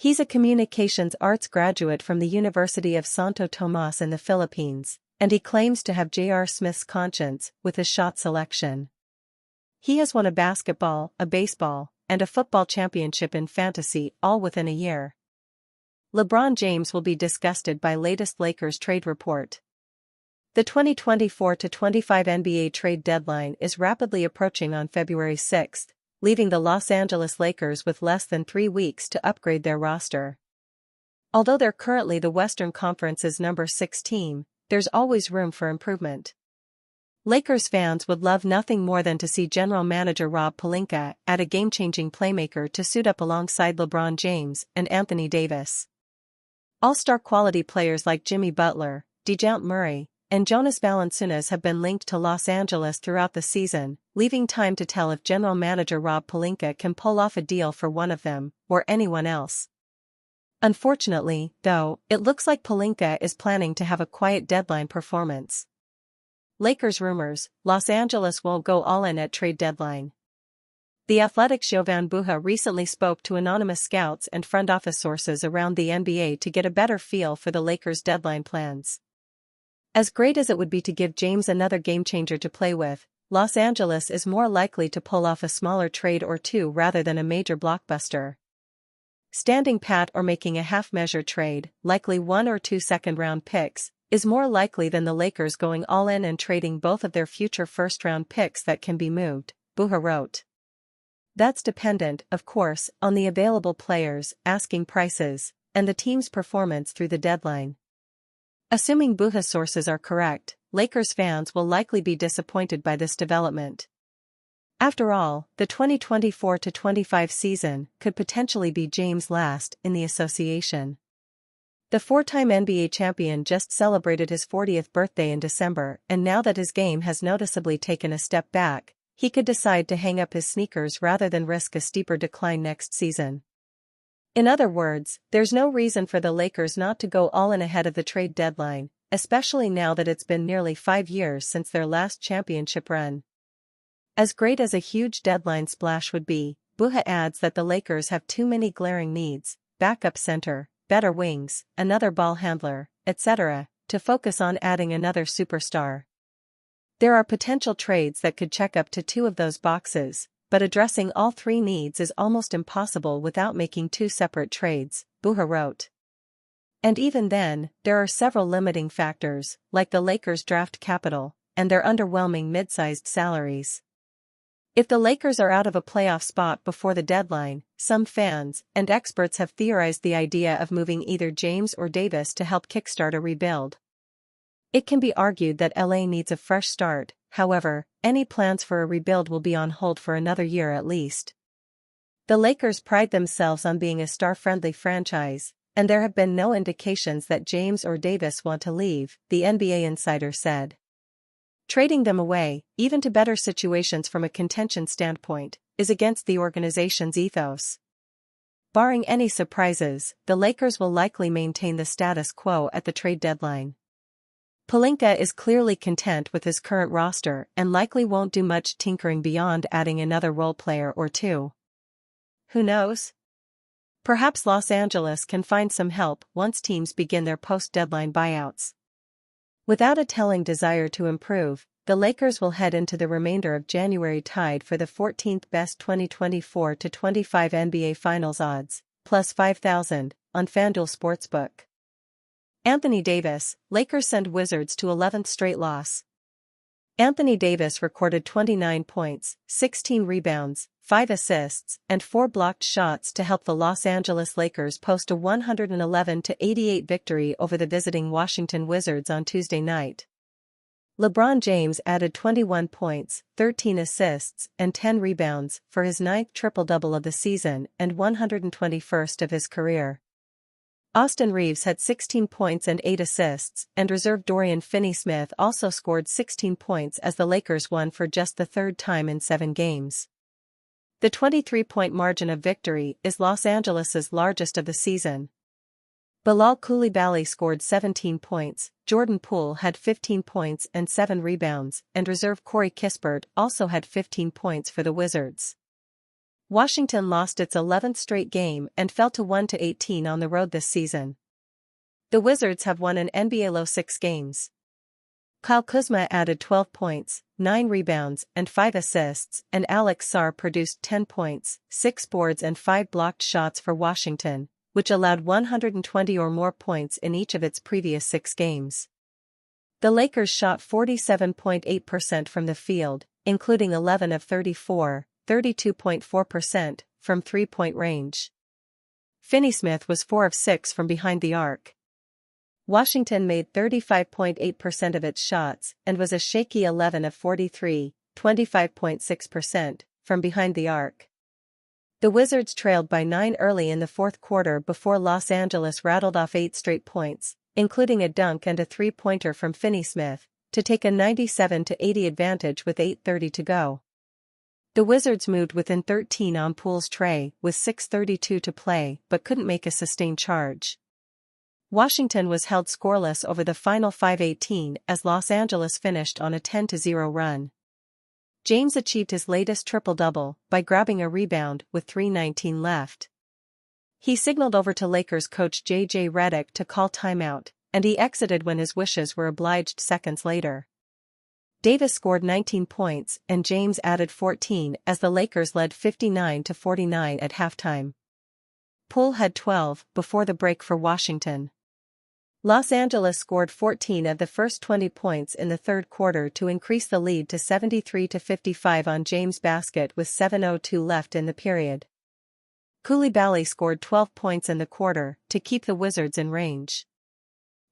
He's a communications arts graduate from the University of Santo Tomas in the Philippines, and he claims to have J.R. Smith's conscience with his shot selection. He has won a basketball, a baseball, and a football championship in fantasy all within a year. LeBron James will be disgusted by latest Lakers trade report. The 2024-25 NBA trade deadline is rapidly approaching on February 6, leaving the Los Angeles Lakers with less than 3 weeks to upgrade their roster. Although they're currently the Western Conference's number 6 team, there's always room for improvement. Lakers fans would love nothing more than to see general manager Rob Pelinka add a game-changing playmaker to suit up alongside LeBron James and Anthony Davis. All-star quality players like Jimmy Butler, DeJounte Murray, and Jonas Valanciunas have been linked to Los Angeles throughout the season, leaving time to tell if general manager Rob Pelinka can pull off a deal for one of them, or anyone else. Unfortunately, though, it looks like Pelinka is planning to have a quiet deadline performance. Lakers rumors: Los Angeles won't go all-in at trade deadline. The Athletic's Jovan Buha recently spoke to anonymous scouts and front office sources around the NBA to get a better feel for the Lakers' deadline plans. As great as it would be to give James another game-changer to play with, Los Angeles is more likely to pull off a smaller trade or two rather than a major blockbuster. Standing pat or making a half-measure trade, likely 1 or 2 second-round picks, is more likely than the Lakers going all-in and trading both of their future first-round picks that can be moved, Buha wrote. That's dependent, of course, on the available players, asking prices, and the team's performance through the deadline. Assuming Buha's sources are correct, Lakers fans will likely be disappointed by this development. After all, the 2024-25 season could potentially be James' last in the association. The 4-time NBA champion just celebrated his 40th birthday in December, and now that his game has noticeably taken a step back, he could decide to hang up his sneakers rather than risk a steeper decline next season. In other words, there's no reason for the Lakers not to go all-in ahead of the trade deadline, especially now that it's been nearly 5 years since their last championship run. As great as a huge deadline splash would be, Buha adds that the Lakers have too many glaring needs: backup center, better wings, another ball handler, etc., to focus on adding another superstar. There are potential trades that could check up to 2 of those boxes, but addressing all 3 needs is almost impossible without making 2 separate trades, Buha wrote. And even then, there are several limiting factors, like the Lakers' draft capital, and their underwhelming mid-sized salaries. If the Lakers are out of a playoff spot before the deadline, some fans and experts have theorized the idea of moving either James or Davis to help kickstart a rebuild. It can be argued that LA needs a fresh start, however, any plans for a rebuild will be on hold for another year at least. The Lakers pride themselves on being a star-friendly franchise, and there have been no indications that James or Davis want to leave, the NBA insider said. Trading them away, even to better situations from a contention standpoint, is against the organization's ethos. Barring any surprises, the Lakers will likely maintain the status quo at the trade deadline. Pelinka is clearly content with his current roster and likely won't do much tinkering beyond adding another role player or 2. Who knows? Perhaps Los Angeles can find some help once teams begin their post-deadline buyouts. Without a telling desire to improve, the Lakers will head into the remainder of January tied for the 14th best 2024-25 NBA Finals odds, plus 5,000, on FanDuel Sportsbook. Anthony Davis: Lakers send Wizards to 11th straight loss. Anthony Davis recorded 29 points, 16 rebounds, 5 assists, and 4 blocked shots to help the Los Angeles Lakers post a 111-88 victory over the visiting Washington Wizards on Tuesday night. LeBron James added 21 points, 13 assists, and 10 rebounds for his 9th triple-double of the season and 121st of his career. Austin Reeves had 16 points and 8 assists, and reserve Dorian Finney-Smith also scored 16 points as the Lakers won for just the 3rd time in 7 games. The 23-point margin of victory is Los Angeles's largest of the season. Bilal Coulibaly scored 17 points, Jordan Poole had 15 points and 7 rebounds, and reserve Corey Kispert also had 15 points for the Wizards. Washington lost its 11th straight game and fell to 1-18 on the road this season. The Wizards have won an NBA low 6 games. Kyle Kuzma added 12 points, 9 rebounds, and 5 assists, and Alex Sarr produced 10 points, 6 boards and 5 blocked shots for Washington, which allowed 120 or more points in each of its previous 6 games. The Lakers shot 47.8% from the field, including 11 of 34, 32.4%, from three-point range. Finney-Smith was 4 of 6 from behind the arc. Washington made 35.8% of its shots and was a shaky 11 of 43, 25.6%, from behind the arc. The Wizards trailed by 9 early in the fourth quarter before Los Angeles rattled off 8 straight points, including a dunk and a three-pointer from Finney-Smith, to take a 97-80 advantage with 8:30 to go. The Wizards moved within 13 on Poole's tray with 6:32 to play but couldn't make a sustained charge. Washington was held scoreless over the final 5:18 as Los Angeles finished on a 10-0 run. James achieved his latest triple-double by grabbing a rebound with 3:19 left. He signaled over to Lakers coach J.J. Redick to call timeout, and he exited when his wishes were obliged seconds later. Davis scored 19 points and James added 14 as the Lakers led 59-49 at halftime. Poole had 12 before the break for Washington. Los Angeles scored 14 of the first 20 points in the third quarter to increase the lead to 73-55 on James' basket with 7:02 left in the period. Coulibaly scored 12 points in the quarter to keep the Wizards in range.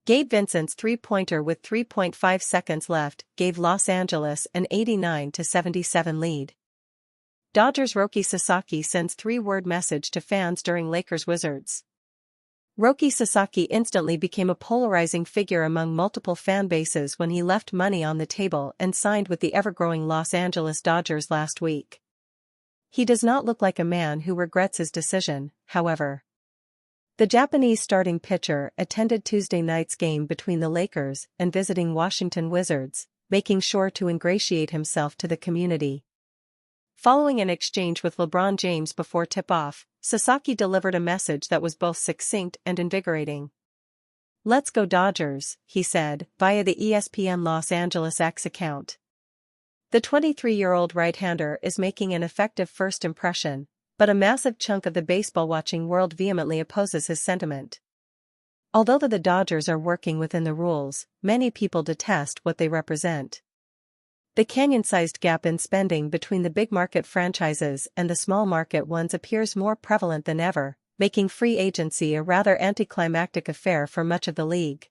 Gabe Vincent's three-pointer with 3.5 seconds left gave Los Angeles an 89-77 lead. Dodgers' Roki Sasaki sends 3-word message to fans during Lakers-Wizards. Roki Sasaki instantly became a polarizing figure among multiple fan bases when he left money on the table and signed with the ever-growing Los Angeles Dodgers last week. He does not look like a man who regrets his decision, however. The Japanese starting pitcher attended Tuesday night's game between the Lakers and visiting Washington Wizards, making sure to ingratiate himself to the community. Following an exchange with LeBron James before tip-off, Sasaki delivered a message that was both succinct and invigorating. "Let's go Dodgers," he said, via the ESPN Los Angeles X account. The 23-year-old right-hander is making an effective first impression, but a massive chunk of the baseball-watching world vehemently opposes his sentiment. Although the Dodgers are working within the rules, many people detest what they represent. The canyon-sized gap in spending between the big-market franchises and the small-market ones appears more prevalent than ever, making free agency a rather anticlimactic affair for much of the league.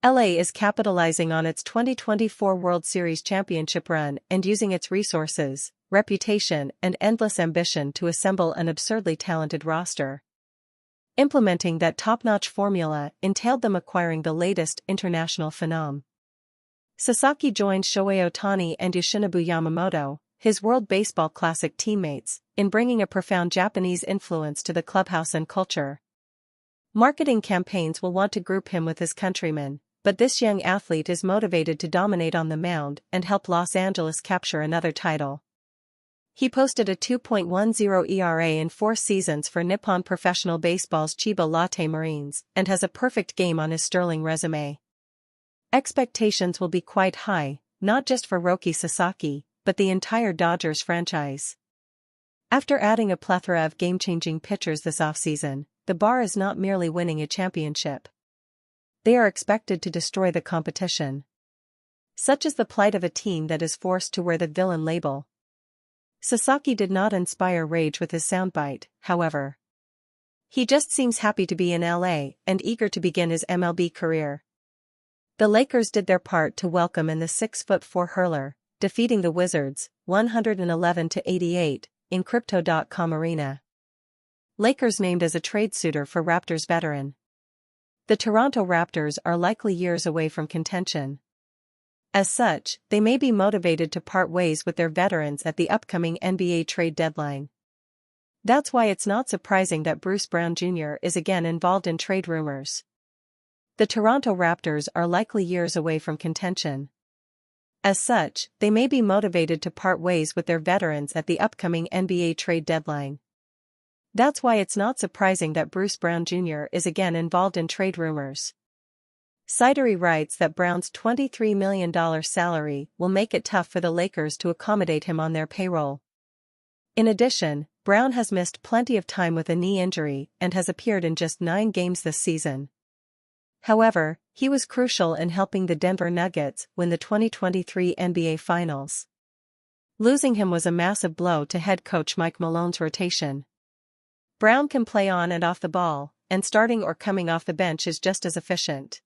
LA is capitalizing on its 2024 World Series championship run and using its resources, reputation, and endless ambition to assemble an absurdly talented roster. Implementing that top-notch formula entailed them acquiring the latest international phenom. Sasaki joined Shohei Ohtani and Yoshinobu Yamamoto, his World Baseball Classic teammates, in bringing a profound Japanese influence to the clubhouse and culture. Marketing campaigns will want to group him with his countrymen, but this young athlete is motivated to dominate on the mound and help Los Angeles capture another title. He posted a 2.10 ERA in 4 seasons for Nippon Professional Baseball's Chiba Lotte Marines and has a perfect game on his sterling resume. Expectations will be quite high, not just for Roki Sasaki, but the entire Dodgers franchise. After adding a plethora of game-changing pitchers this offseason, the bar is not merely winning a championship. They are expected to destroy the competition. Such is the plight of a team that is forced to wear the villain label. Sasaki did not inspire rage with his soundbite, however. He just seems happy to be in LA and eager to begin his MLB career. The Lakers did their part to welcome in the 6'4" hurler, defeating the Wizards, 111-88, in Crypto.com Arena. Lakers named as a trade suitor for Raptors veteran. The Toronto Raptors are likely years away from contention. As such, they may be motivated to part ways with their veterans at the upcoming NBA trade deadline. That's why it's not surprising that Bruce Brown Jr. is again involved in trade rumors. The Toronto Raptors are likely years away from contention. As such, they may be motivated to part ways with their veterans at the upcoming NBA trade deadline. That's why it's not surprising that Bruce Brown Jr. is again involved in trade rumors. Sidery writes that Brown's $23 million salary will make it tough for the Lakers to accommodate him on their payroll. In addition, Brown has missed plenty of time with a knee injury and has appeared in just 9 games this season. However, he was crucial in helping the Denver Nuggets win the 2023 NBA Finals. Losing him was a massive blow to head coach Mike Malone's rotation. Brown can play on and off the ball, and starting or coming off the bench is just as efficient.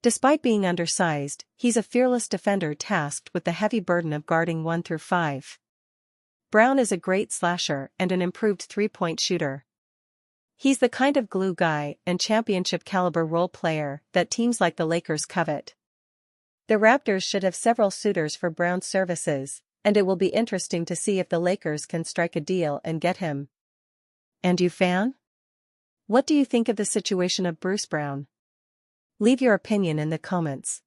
Despite being undersized, he's a fearless defender tasked with the heavy burden of guarding 1 through 5. Brown is a great slasher and an improved three-point shooter. He's the kind of glue guy and championship-caliber role player that teams like the Lakers covet. The Raptors should have several suitors for Brown's services, and it will be interesting to see if the Lakers can strike a deal and get him. And you, fan? What do you think of the situation of Bruce Brown? Leave your opinion in the comments.